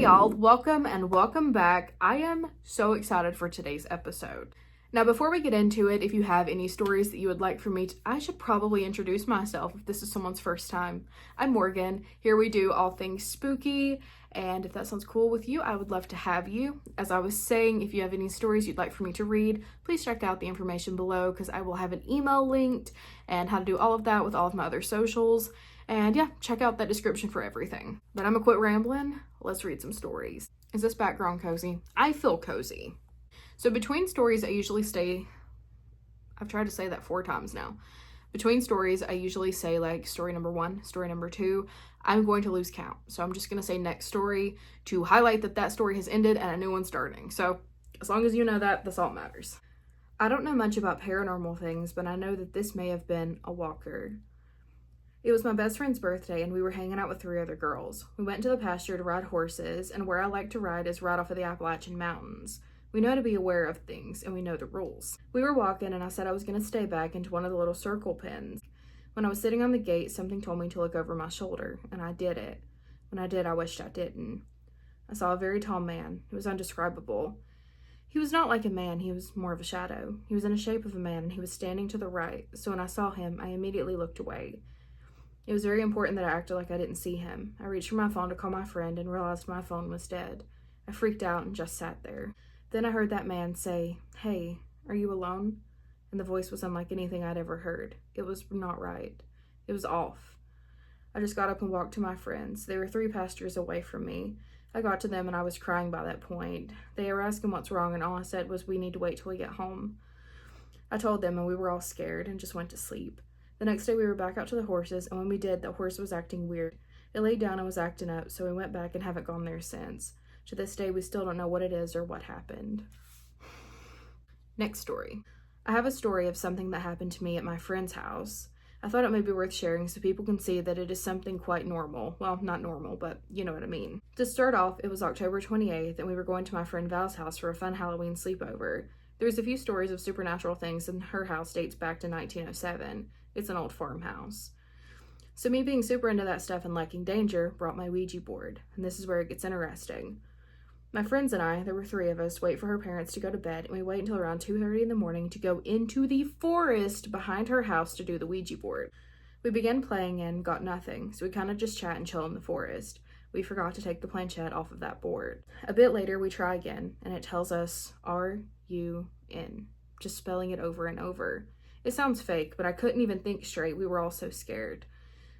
y'all, welcome back. I am so excited for today's episode. Now, before we get into it, if you have any stories that you would like for me to, I should probably introduce myself if this is someone's first time. I'm Morgan. Here we do all things spooky, and if that sounds cool with you, I would love to have you. As I was saying, if you have any stories you'd like for me to read, please check out the information below because I will have an email linked and how to do all of that with all of my other socials. And yeah, check out that description for everything. But I'm gonna quit rambling. Let's read some stories. Is this background cozy? I feel cozy. So between stories, I've tried to say that 4 times now. Between stories, I usually say like story number 1, story number 2. I'm going to lose count. So I'm just gonna say next story to highlight that story has ended and a new one's starting. So as long as you know that, that's all that matters. I don't know much about paranormal things, but I know that this may have been a walker. It was my best friend's birthday and we were hanging out with 3 other girls. We went to the pasture to ride horses, and where I like to ride is right off of the Appalachian mountains. We know to be aware of things and we know the rules. We were walking and I said I was going to stay back into one of the little circle pens. When I was sitting on the gate, something told me to look over my shoulder, and I did it. When I did, I wished I didn't. I saw a very tall man. It was indescribable. He was not like a man, he was more of a shadow. He was in the shape of a man and he was standing to the right, so when I saw him, I immediately looked away. It was very important that I acted like I didn't see him. I reached for my phone to call my friend and realized my phone was dead. I freaked out and just sat there. Then I heard that man say, "Hey, are you alone?" And the voice was unlike anything I'd ever heard. It was not right. It was off. I just got up and walked to my friends. They were 3 pastures away from me. I got to them and I was crying by that point. They were asking what's wrong, and all I said was, "We need to wait till we get home." I told them and we were all scared and just went to sleep. The next day we were back out to the horses, and when we did, the horse was acting weird. It laid down and was acting up, so we went back and haven't gone there since. To this day, we still don't know what it is or what happened. Next story. I have a story of something that happened to me at my friend's house. I thought it may be worth sharing so people can see that it is something quite normal. Well, not normal, but you know what I mean. To start off, it was October 28th, and we were going to my friend Val's house for a fun Halloween sleepover. There's a few stories of supernatural things, and her house dates back to 1907. It's an old farmhouse. So me being super into that stuff and liking danger brought my Ouija board, and this is where it gets interesting. My friends and I, there were 3 of us, wait for her parents to go to bed, and we wait until around 2:30 in the morning to go into the forest behind her house to do the Ouija board. We began playing and got nothing, so we kind of just chat and chill in the forest. We forgot to take the planchette off of that board. A bit later, we try again, and it tells us R-U-N, just spelling it over and over. It sounds fake, but I couldn't even think straight. We were all so scared.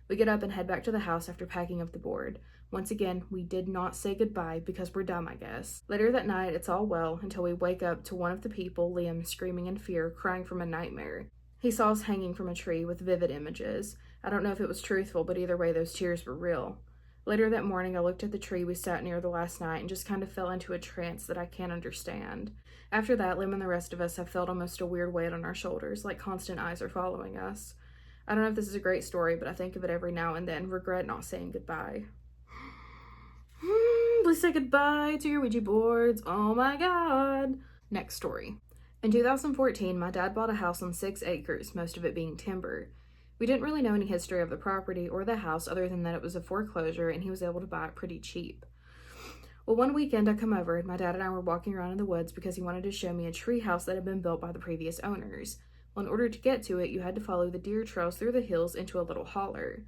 We get up and head back to the house after packing up the board. Once again, we did not say goodbye because we're dumb, I guess. Later that night, it's all well until we wake up to one of the people, Liam, screaming in fear, crying from a nightmare. He saw us hanging from a tree with vivid images. I don't know if it was truthful, but either way, those tears were real. Later that morning, I looked at the tree we sat near the last night and just kind of fell into a trance that I can't understand. After that, Lim and the rest of us have felt almost a weird weight on our shoulders, like constant eyes are following us. I don't know if this is a great story, but I think of it every now and then, regret not saying goodbye. Please say goodbye to your Ouija boards. Oh my god. Next story. In 2014, my dad bought a house on 6 acres, most of it being timber. We didn't really know any history of the property or the house other than that it was a foreclosure and he was able to buy it pretty cheap. Well, one weekend I come over and my dad and I were walking around in the woods because he wanted to show me a tree house that had been built by the previous owners. Well, in order to get to it, you had to follow the deer trails through the hills into a little holler.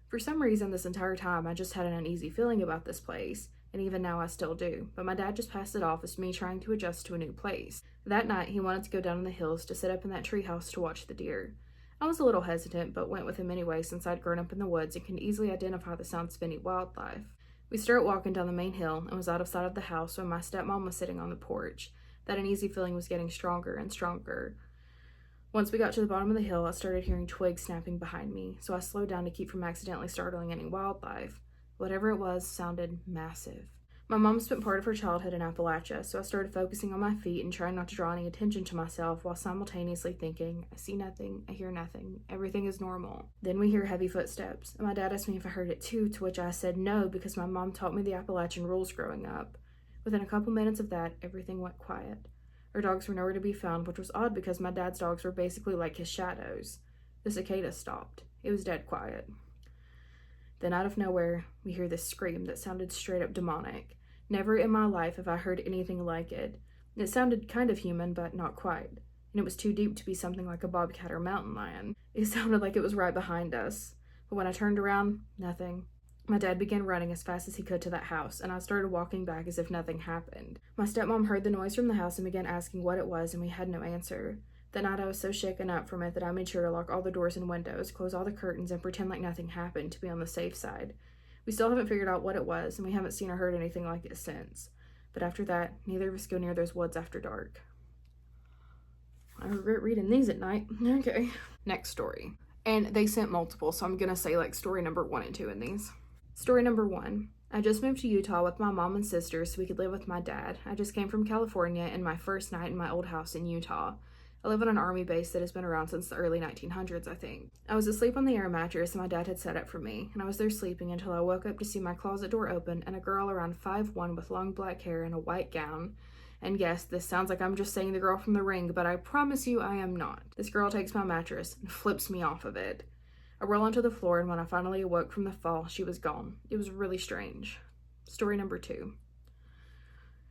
For some reason, this entire time, I just had an uneasy feeling about this place, and even now I still do, but my dad just passed it off as me trying to adjust to a new place. That night, he wanted to go down in the hills to sit up in that tree house to watch the deer. I was a little hesitant, but went with him anyway since I'd grown up in the woods and could easily identify the sounds of any wildlife. We started walking down the main hill and was out of sight of the house when my stepmom was sitting on the porch. That uneasy feeling was getting stronger and stronger. Once we got to the bottom of the hill, I started hearing twigs snapping behind me, so I slowed down to keep from accidentally startling any wildlife. Whatever it was sounded massive. My mom spent part of her childhood in Appalachia, so I started focusing on my feet and trying not to draw any attention to myself while simultaneously thinking, I see nothing, I hear nothing, everything is normal. Then we hear heavy footsteps, and my dad asked me if I heard it too, to which I said no because my mom taught me the Appalachian rules growing up. Within a couple minutes of that, everything went quiet. Our dogs were nowhere to be found, which was odd because my dad's dogs were basically like his shadows. The cicada stopped. It was dead quiet. Then out of nowhere, we hear this scream that sounded straight up demonic. Never in my life have I heard anything like it. It sounded kind of human, but not quite. And it was too deep to be something like a bobcat or mountain lion. It sounded like it was right behind us. But when I turned around, nothing. My dad began running as fast as he could to that house, and I started walking back as if nothing happened. My stepmom heard the noise from the house and began asking what it was, and we had no answer. That night I was so shaken up from it that I made sure to lock all the doors and windows, close all the curtains, and pretend like nothing happened to be on the safe side. We still haven't figured out what it was, and we haven't seen or heard anything like it since. But after that, neither of us go near those woods after dark. I regret reading these at night. Okay. Next story. And they sent multiple, so I'm gonna say like story number 1 and 2 in these. Story number 1. I just moved to Utah with my mom and sister so we could live with my dad. I just came from California and my first night in my old house in Utah. I live on an army base that has been around since the early 1900s, I think. I was asleep on the air mattress my dad had set up for me, and I was there sleeping until I woke up to see my closet door open and a girl around 5'1" with long black hair and a white gown. And yes, this sounds like I'm just saying the girl from The Ring, but I promise you I am not. This girl takes my mattress and flips me off of it. I roll onto the floor, and when I finally awoke from the fall, she was gone. It was really strange. Story number 2.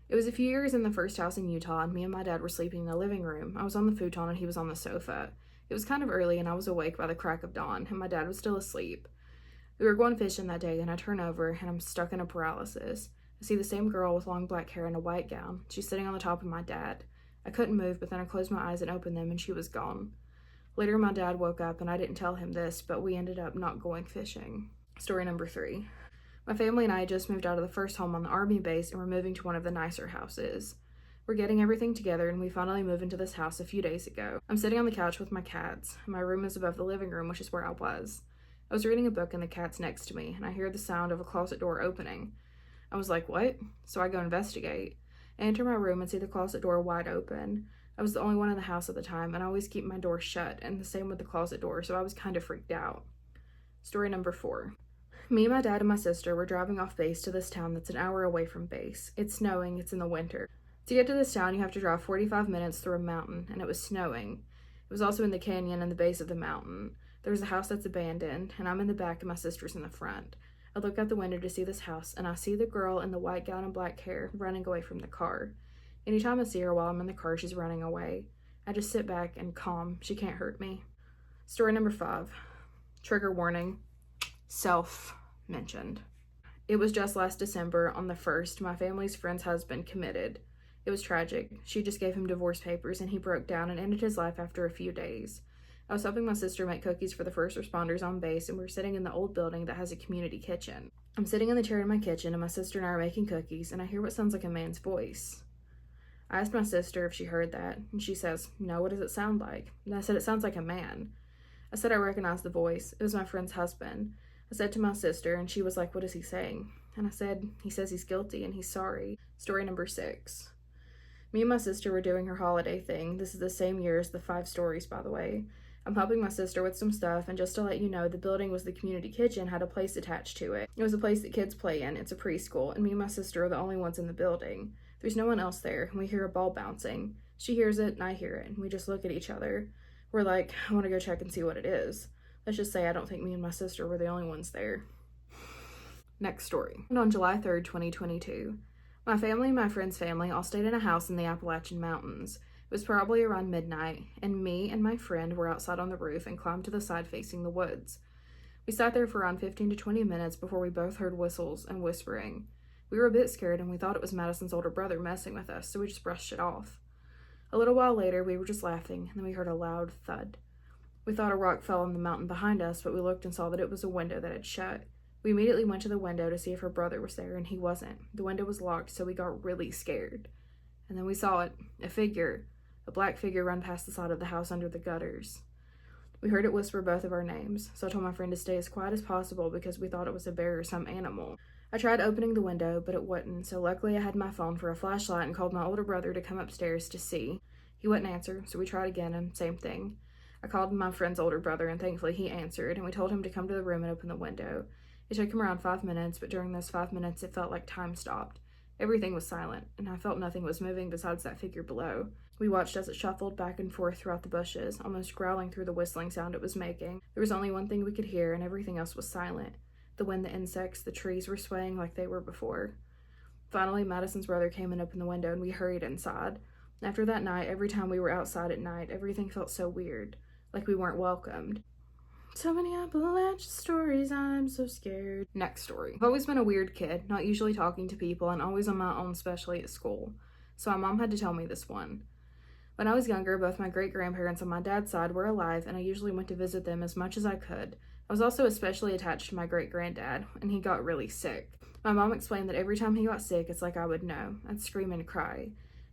It was a few years in the first house in Utah, and me and my dad were sleeping in the living room. I was on the futon and he was on the sofa. It was kind of early and I was awake by the crack of dawn, and my dad was still asleep. We were going fishing that day, and I turn over and I'm stuck in a paralysis. I see the same girl with long black hair and a white gown. She's sitting on the top of my dad. I couldn't move, but then I closed my eyes and opened them and she was gone. Later, my dad woke up and I didn't tell him this, but we ended up not going fishing. Story number 3. My family and I just moved out of the first home on the army base and we're moving to one of the nicer houses. We're getting everything together and we finally moved into this house a few days ago. I'm sitting on the couch with my cats. My room is above the living room, which is where I was. I was reading a book and the cat's next to me, and I hear the sound of a closet door opening. I was like, what? So I go investigate. I enter my room and see the closet door wide open. I was the only one in the house at the time, and I always keep my door shut, and the same with the closet door, so I was kind of freaked out. Story number 4. Me, my dad, and my sister were driving off base to this town that's an hour away from base. It's snowing, it's in the winter. To get to this town, you have to drive 45 minutes through a mountain, and it was snowing. It was also in the canyon and the base of the mountain. There's a house that's abandoned, and I'm in the back and my sister's in the front. I look out the window to see this house, and I see the girl in the white gown and black hair running away from the car. Anytime I see her while I'm in the car, she's running away. I just sit back and calm. She can't hurt me. Story number 5. Trigger warning. Self-mentioned. It was just last December, on the 1st, my family's friend's husband committed. It was tragic. She just gave him divorce papers, and he broke down and ended his life after a few days. I was helping my sister make cookies for the first responders on base, and we were sitting in the old building that has a community kitchen. I'm sitting in the chair in my kitchen, and my sister and I are making cookies, and I hear what sounds like a man's voice. I asked my sister if she heard that, and she says, no, what does it sound like? And I said, it sounds like a man. I said I recognized the voice. It was my friend's husband. I said to my sister, and she was like, what is he saying? And I said, he says he's guilty and he's sorry. Story number 6. Me and my sister were doing her holiday thing. This is the same year as the 5 stories, by the way. I'm helping my sister with some stuff, and just to let you know, the building was the community kitchen, had a place attached to it. It was a place that kids play in. It's a preschool, and me and my sister are the only ones in the building. There's no one else there, and we hear a ball bouncing. She hears it, and I hear it, and we just look at each other. We're like, I want to go check and see what it is. Let's just say I don't think me and my sister were the only ones there. Next story. And on July 3rd, 2022, my family and my friend's family all stayed in a house in the Appalachian Mountains. It was probably around midnight, and me and my friend were outside on the roof and climbed to the side facing the woods. We sat there for around 15 to 20 minutes before we both heard whistles and whispering. We were a bit scared, and we thought it was Madison's older brother messing with us, so we just brushed it off. A little while later, we were just laughing, and then we heard a loud thud. We thought a rock fell on the mountain behind us, but we looked and saw that it was a window that had shut. We immediately went to the window to see if her brother was there, and he wasn't. The window was locked, so we got really scared. And then we saw it, a black figure run past the side of the house under the gutters. We heard it whisper both of our names, so I told my friend to stay as quiet as possible because we thought it was a bear or some animal. I tried opening the window, but it wouldn't, so luckily I had my phone for a flashlight and called my older brother to come upstairs to see. He wouldn't answer, so we tried again, and same thing. I called my friend's older brother, and thankfully he answered, and we told him to come to the room and open the window. It took him around 5 minutes, but during those 5 minutes it felt like time stopped. Everything was silent, and I felt nothing was moving besides that figure below. We watched as it shuffled back and forth throughout the bushes, almost growling through the whistling sound it was making. There was only one thing we could hear, and everything else was silent. The wind, the insects, the trees were swaying like they were before. Finally, Madison's brother came and opened the window, and we hurried inside. After that night, every time we were outside at night, everything felt so weird, like we weren't welcomed. So many Appalachian stories, I'm so scared. Next story. I've always been a weird kid, not usually talking to people, and always on my own, especially at school. So my mom had to tell me this one. When I was younger, both my great-grandparents on my dad's side were alive, and I usually went to visit them as much as I could. I was also especially attached to my great-granddad, and he got really sick. My mom explained that every time he got sick, it's like I would know. I'd scream and cry.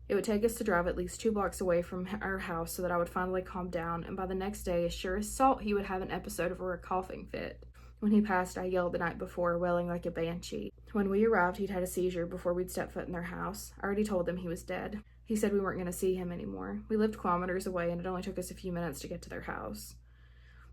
It would take us to drive at least 2 blocks away from our house so that I would finally calm down, and by the next day, as sure as salt, he would have an episode of a coughing fit. When he passed, I yelled the night before, wailing like a banshee. When we arrived, he'd had a seizure before we'd stepped foot in their house. I already told them he was dead. He said we weren't going to see him anymore. We lived kilometers away, and it only took us a few minutes to get to their house.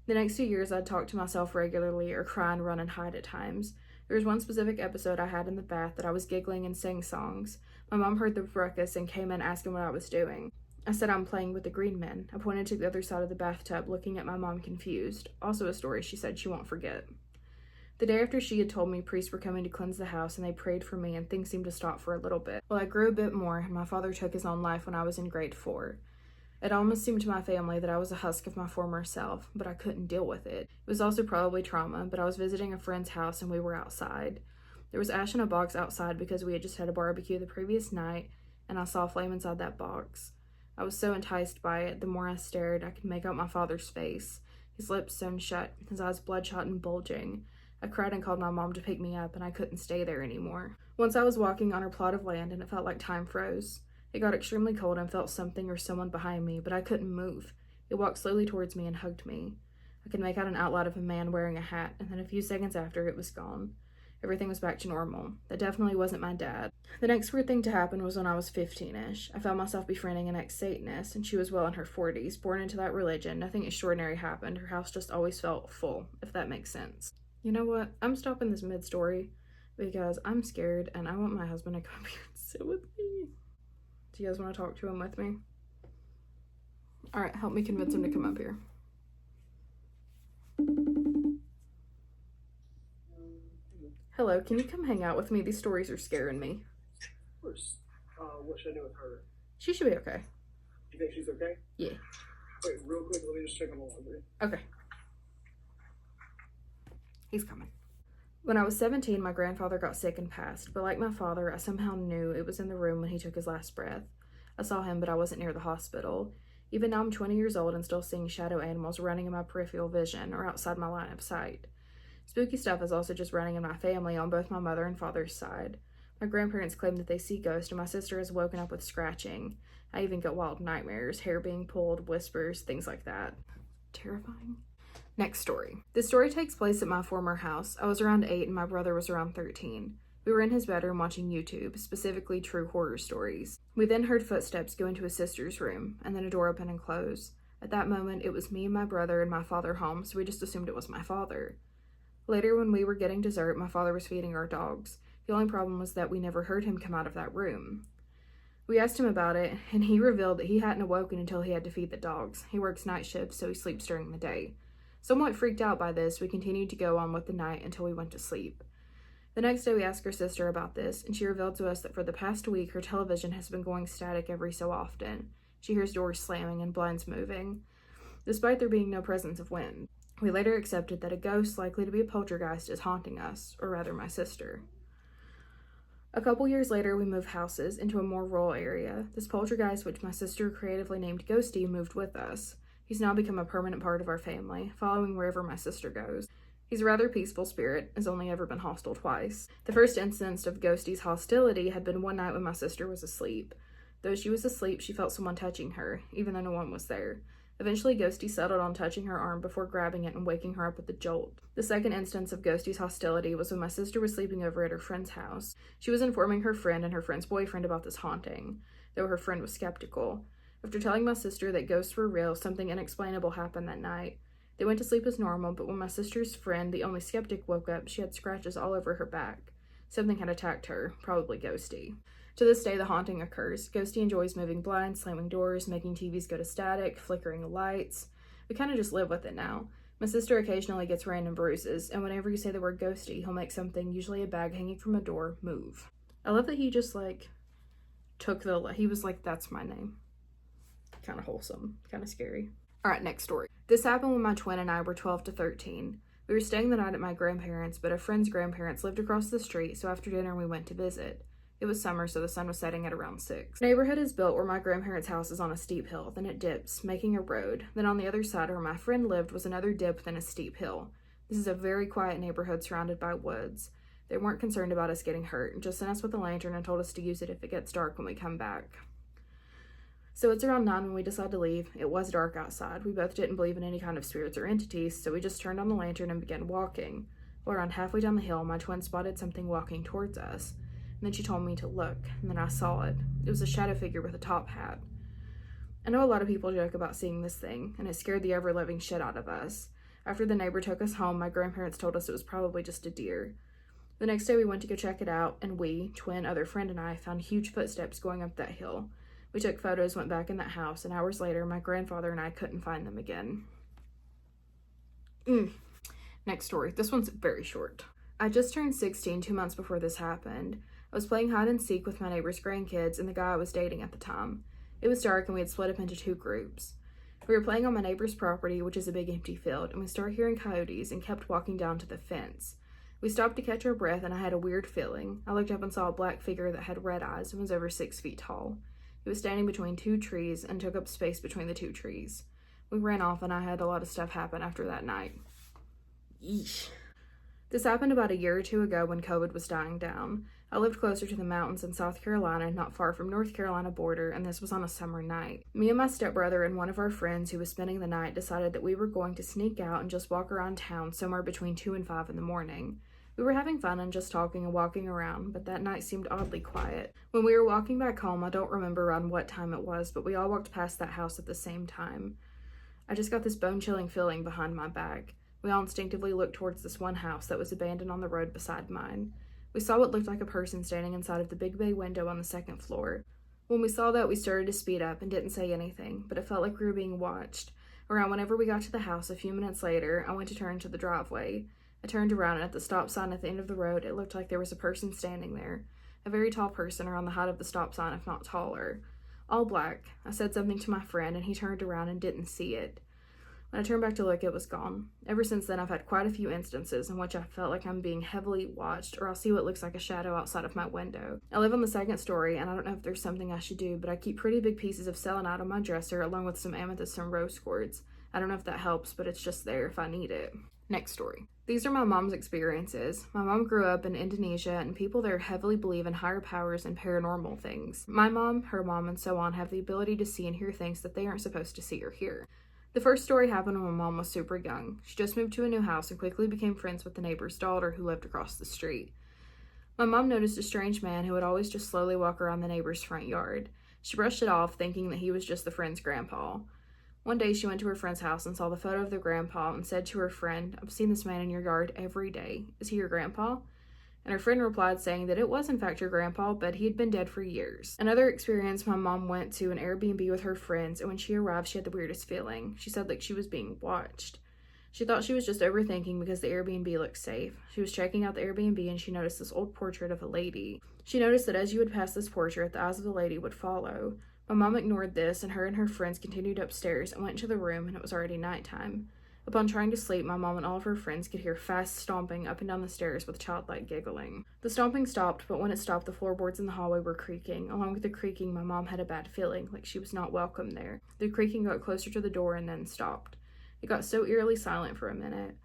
The next 2 years, I'd talk to myself regularly or cry and run and hide at times. There was one specific episode I had in the bath that I was giggling and sang songs. My mom heard the ruckus and came in asking what I was doing. I said I'm playing with the green men. I pointed to the other side of the bathtub, looking at my mom confused. Also a story she said she won't forget. The day after she had told me priests were coming to cleanse the house and they prayed for me and things seemed to stop for a little bit. Well, I grew a bit more and my father took his own life when I was in grade 4. It almost seemed to my family that I was a husk of my former self, but I couldn't deal with it. It was also probably trauma, but I was visiting a friend's house and we were outside. There was ash in a box outside because we had just had a barbecue the previous night, and I saw a flame inside that box. I was so enticed by it, the more I stared, I could make out my father's face. His lips sewn shut, his eyes bloodshot and bulging. I cried and called my mom to pick me up, and I couldn't stay there anymore. Once I was walking on our plot of land, and it felt like time froze. It got extremely cold and felt something or someone behind me, but I couldn't move. It walked slowly towards me and hugged me. I could make out an outline of a man wearing a hat, and then a few seconds after, it was gone. Everything was back to normal. That definitely wasn't my dad. The next weird thing to happen was when I was 15-ish. I found myself befriending an ex-Satanist, and she was well in her 40s, born into that religion. Nothing extraordinary happened. Her house just always felt full, if that makes sense. You know what? I'm stopping this mid-story because I'm scared, and I want my husband to come here and sit with me. Do you guys want to talk to him with me? Alright, help me convince him to come up here. Hello, can you come hang out with me? These stories are scaring me. Of course. What should I do with her? She should be okay. You think she's okay? Yeah. Wait, real quick, let me just check on the laundry. Okay. He's coming. When I was 17, my grandfather got sick and passed, but like my father, I somehow knew it was in the room when he took his last breath. I saw him, but I wasn't near the hospital. Even now I'm 20 years old and still seeing shadow animals running in my peripheral vision or outside my line of sight. Spooky stuff is also just running in my family on both my mother and father's side. My grandparents claim that they see ghosts, and my sister has woken up with scratching. I even get wild nightmares, hair being pulled, whispers, things like that. Terrifying. Next story. This story takes place at my former house. I was around 8 and my brother was around 13. We were in his bedroom watching YouTube, specifically true horror stories. We then heard footsteps go into his sister's room, and then a door open and close. At that moment, it was me and my brother and my father home, so we just assumed it was my father. Later, when we were getting dessert, my father was feeding our dogs. The only problem was that we never heard him come out of that room. We asked him about it, and he revealed that he hadn't awoken until he had to feed the dogs. He works night shifts, so he sleeps during the day. Somewhat freaked out by this, we continued to go on with the night until we went to sleep. The next day, we asked our sister about this, and she revealed to us that for the past week, her television has been going static every so often. She hears doors slamming and blinds moving, despite there being no presence of wind. We later accepted that a ghost, likely to be a poltergeist, is haunting us, or rather my sister. A couple years later, we moved houses into a more rural area. This poltergeist, which my sister creatively named Ghosty, moved with us. He's now become a permanent part of our family, following wherever my sister goes. He's a rather peaceful spirit, has only ever been hostile twice. The first instance of Ghosty's hostility had been one night when my sister was asleep. Though she was asleep, she felt someone touching her, even though no one was there. Eventually, Ghosty settled on touching her arm before grabbing it and waking her up with a jolt. The second instance of Ghosty's hostility was when my sister was sleeping over at her friend's house. She was informing her friend and her friend's boyfriend about this haunting, though her friend was skeptical. After telling my sister that ghosts were real, something unexplainable happened that night. They went to sleep as normal, but when my sister's friend, the only skeptic, woke up, she had scratches all over her back. Something had attacked her, probably Ghosty. To this day, the haunting occurs. Ghosty enjoys moving blinds, slamming doors, making TVs go to static, flickering lights. We kind of just live with it now. My sister occasionally gets random bruises, and whenever you say the word ghosty, he'll make something, usually a bag hanging from a door, move. I love that he just, like, he was like, that's my name. Kind of wholesome, kind of scary. All right, next story. This happened when my twin and I were 12 to 13. We were staying the night at my grandparents', but a friend's grandparents lived across the street, so after dinner we went to visit. It was summer, so the sun was setting at around 6. The neighborhood is built where my grandparents' house is on a steep hill, then it dips, making a road. Then on the other side where my friend lived was another dip, then a steep hill. This is a very quiet neighborhood surrounded by woods. They weren't concerned about us getting hurt, just sent us with a lantern and told us to use it if it gets dark when we come back. So it's around 9 when we decide to leave. It was dark outside. We both didn't believe in any kind of spirits or entities, so we just turned on the lantern and began walking. Well, around halfway down the hill, my twin spotted something walking towards us. And then she told me to look, and then I saw it. It was a shadow figure with a top hat. I know a lot of people joke about seeing this thing, and it scared the ever-living shit out of us. After the neighbor took us home, my grandparents told us it was probably just a deer. The next day we went to go check it out, and we, twin, other friend, and I found huge footsteps going up that hill. We took photos, went back in that house, and hours later, my grandfather and I couldn't find them again. Next story. This one's very short. I just turned 16 2 months before this happened. I was playing hide and seek with my neighbor's grandkids and the guy I was dating at the time. It was dark and we had split up into 2 groups. We were playing on my neighbor's property, which is a big empty field, and we started hearing coyotes and kept walking down to the fence. We stopped to catch our breath and I had a weird feeling. I looked up and saw a black figure that had red eyes and was over 6 feet tall. He was standing between 2 trees and took up space between the 2 trees. We ran off and I had a lot of stuff happen after that night. Yeesh. This happened about a year or 2 ago when COVID was dying down. I lived closer to the mountains in South Carolina, not far from North Carolina border, and this was on a summer night. Me and my stepbrother and one of our friends who was spending the night decided that we were going to sneak out and just walk around town somewhere between 2 and 5 in the morning. We were having fun and just talking and walking around, but that night seemed oddly quiet. When we were walking back home, I don't remember around what time it was, but we all walked past that house at the same time. I just got this bone-chilling feeling behind my back. We all instinctively looked towards this one house that was abandoned on the road beside mine. We saw what looked like a person standing inside of the big bay window on the 2nd floor. When we saw that, we started to speed up and didn't say anything, but it felt like we were being watched. Around whenever we got to the house a few minutes later, I went to turn to the driveway. I turned around and at the stop sign at the end of the road, it looked like there was a person standing there. A very tall person around the height of the stop sign, if not taller. All black. I said something to my friend and he turned around and didn't see it. When I turned back to look, it was gone. Ever since then, I've had quite a few instances in which I felt like I'm being heavily watched, or I'll see what looks like a shadow outside of my window. I live on the 2nd story, and I don't know if there's something I should do, but I keep pretty big pieces of selenite on my dresser, along with some amethyst and rose quartz. I don't know if that helps, but it's just there if I need it. Next story. These are my mom's experiences. My mom grew up in Indonesia, and people there heavily believe in higher powers and paranormal things. My mom, her mom, and so on have the ability to see and hear things that they aren't supposed to see or hear. The first story happened when my mom was super young. She just moved to a new house and quickly became friends with the neighbor's daughter who lived across the street. My mom noticed a strange man who would always just slowly walk around the neighbor's front yard. She brushed it off, thinking that he was just the friend's grandpa. One day she went to her friend's house and saw the photo of their grandpa and said to her friend, "I've seen this man in your yard every day. Is he your grandpa?" And her friend replied saying that it was in fact her grandpa, but he had been dead for years. Another experience, my mom went to an Airbnb with her friends, and when she arrived she had the weirdest feeling. She said like she was being watched. She thought she was just overthinking because the Airbnb looked safe. She was checking out the Airbnb and she noticed this old portrait of a lady. She noticed that as you would pass this portrait, the eyes of the lady would follow. My mom ignored this, and her friends continued upstairs and went into the room, and it was already nighttime. Upon trying to sleep, my mom and all of her friends could hear fast stomping up and down the stairs with childlike giggling. The stomping stopped, but when it stopped, the floorboards in the hallway were creaking. Along with the creaking, my mom had a bad feeling, like she was not welcome there. The creaking got closer to the door and then stopped. It got so eerily silent for a minute.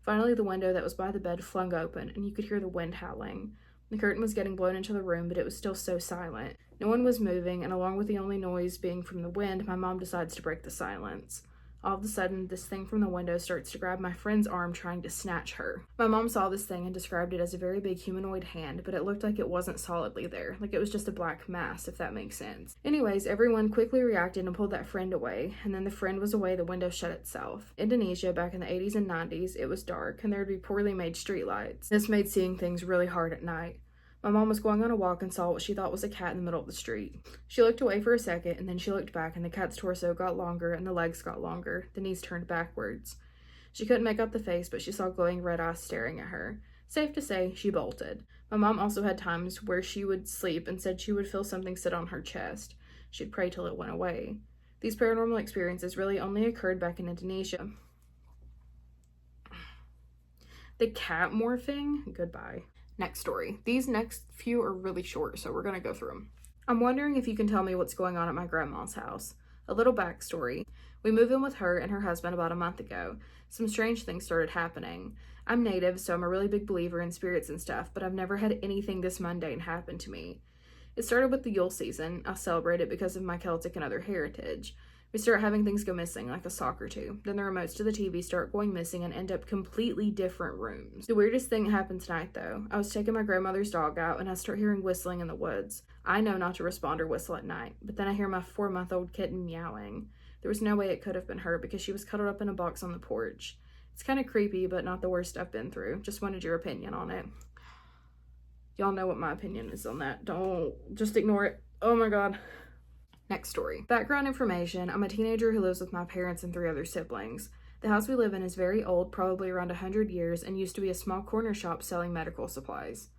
Finally, the window that was by the bed flung open, and you could hear the wind howling. The curtain was getting blown into the room, but it was still so silent. No one was moving, and along with the only noise being from the wind, my mom decides to break the silence. All of a sudden, this thing from the window starts to grab my friend's arm, trying to snatch her. My mom saw this thing and described it as a very big humanoid hand, but it looked like it wasn't solidly there, like it was just a black mass, if that makes sense. Anyways, everyone quickly reacted and pulled that friend away, and then the friend was away, the window shut itself. Indonesia, back in the 80s and 90s, it was dark, and there would be poorly made streetlights. This made seeing things really hard at night. My mom was going on a walk and saw what she thought was a cat in the middle of the street. She looked away for a second, and then she looked back, and the cat's torso got longer and the legs got longer. The knees turned backwards. She couldn't make out the face, but she saw glowing red eyes staring at her. Safe to say, she bolted. My mom also had times where she would sleep and said she would feel something sit on her chest. She'd pray till it went away. These paranormal experiences really only occurred back in Indonesia. The cat morphing? Goodbye. Next story. These next few are really short, so we're going to go through them. I'm wondering if you can tell me what's going on at my grandma's house. A little backstory. We moved in with her and her husband about a month ago. Some strange things started happening. I'm native, so I'm a really big believer in spirits and stuff, but I've never had anything this mundane happen to me. It started with the Yule season. I celebrate it because of my Celtic and other heritage. We start having things go missing, like a sock or two. Then the remotes to the TV start going missing and end up completely different rooms. The weirdest thing happened tonight, though. I was taking my grandmother's dog out, and I start hearing whistling in the woods. I know not to respond or whistle at night, but then I hear my 4-month-old kitten meowing. There was no way it could have been her because she was cuddled up in a box on the porch. It's kind of creepy, but not the worst I've been through. Just wanted your opinion on it. Y'all know what my opinion is on that. Don't just ignore it. Oh my god. Next story. Background information. I'm a teenager who lives with my parents and 3 other siblings. The house we live in is very old, probably around 100 years, and used to be a small corner shop selling medical supplies.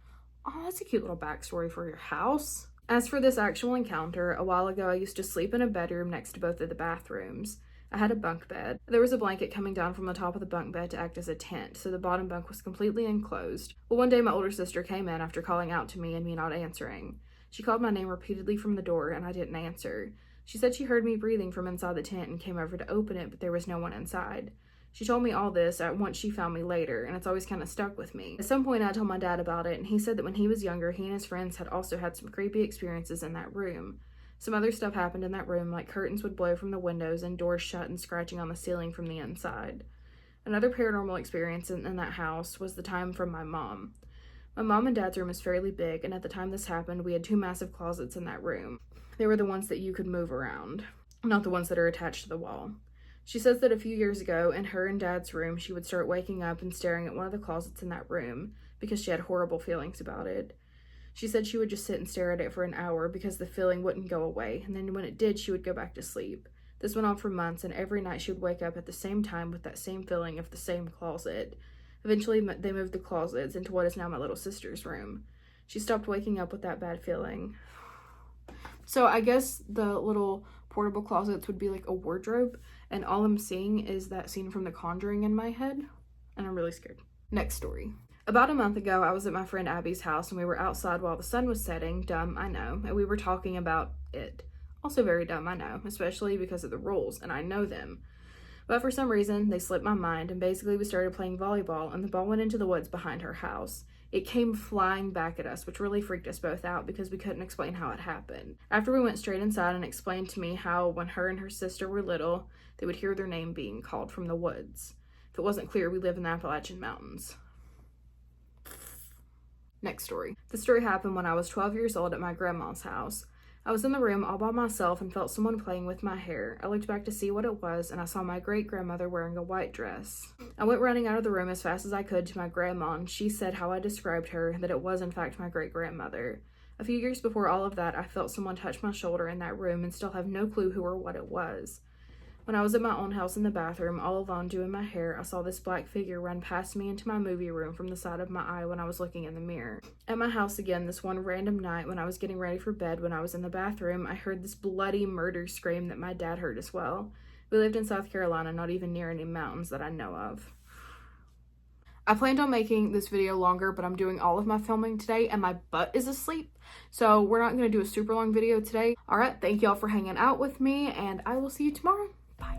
Oh, that's a cute little backstory for your house. As for this actual encounter, a while ago I used to sleep in a bedroom next to both of the bathrooms. I had a bunk bed. There was a blanket coming down from the top of the bunk bed to act as a tent, so the bottom bunk was completely enclosed. Well, one day my older sister came in after calling out to me and me not answering. She called my name repeatedly from the door, and I didn't answer. She said she heard me breathing from inside the tent and came over to open it, but there was no one inside. She told me all this once she found me later, and it's always kind of stuck with me. At some point, I told my dad about it, and he said that when he was younger, he and his friends had also had some creepy experiences in that room. Some other stuff happened in that room, like curtains would blow from the windows and doors shut and scratching on the ceiling from the inside. Another paranormal experience in that house was the time from my mom. My mom and dad's room is fairly big, and at the time this happened, we had 2 massive closets in that room. They were the ones that you could move around, not the ones that are attached to the wall. She says that a few years ago, in her and dad's room, she would start waking up and staring at one of the closets in that room because she had horrible feelings about it. She said she would just sit and stare at it for an hour because the feeling wouldn't go away, and then when it did, she would go back to sleep. This went on for months, and every night she would wake up at the same time with that same feeling of the same closet. Eventually, they moved the closets into what is now my little sister's room. She stopped waking up with that bad feeling. So I guess the little portable closets would be like a wardrobe, and all I'm seeing is that scene from The Conjuring in my head, and I'm really scared. Next story. About a month ago, I was at my friend Abby's house, and we were outside while the sun was setting. Dumb, I know. And we were talking about it. Also very dumb, I know, especially because of the rules, and I know them. But for some reason, they slipped my mind, and basically we started playing volleyball, and the ball went into the woods behind her house. It came flying back at us, which really freaked us both out because we couldn't explain how it happened. After we went straight inside and explained to me how when her and her sister were little, they would hear their name being called from the woods. If it wasn't clear, we live in the Appalachian Mountains. Next story. This story happened when I was 12 years old at my grandma's house. I was in the room all by myself and felt someone playing with my hair. I looked back to see what it was, and I saw my great-grandmother wearing a white dress. I went running out of the room as fast as I could to my grandma, and she said how I described her, that it was in fact my great-grandmother. A few years before all of that, I felt someone touch my shoulder in that room and still have no clue who or what it was. When I was at my own house in the bathroom, all alone doing my hair, I saw this black figure run past me into my movie room from the side of my eye when I was looking in the mirror. At my house again, this one random night when I was getting ready for bed when I was in the bathroom, I heard this bloody murder scream that my dad heard as well. We lived in South Carolina, not even near any mountains that I know of. I planned on making this video longer, but I'm doing all of my filming today and my butt is asleep. So we're not going to do a super long video today. All right, thank y'all for hanging out with me, and I will see you tomorrow. Bye.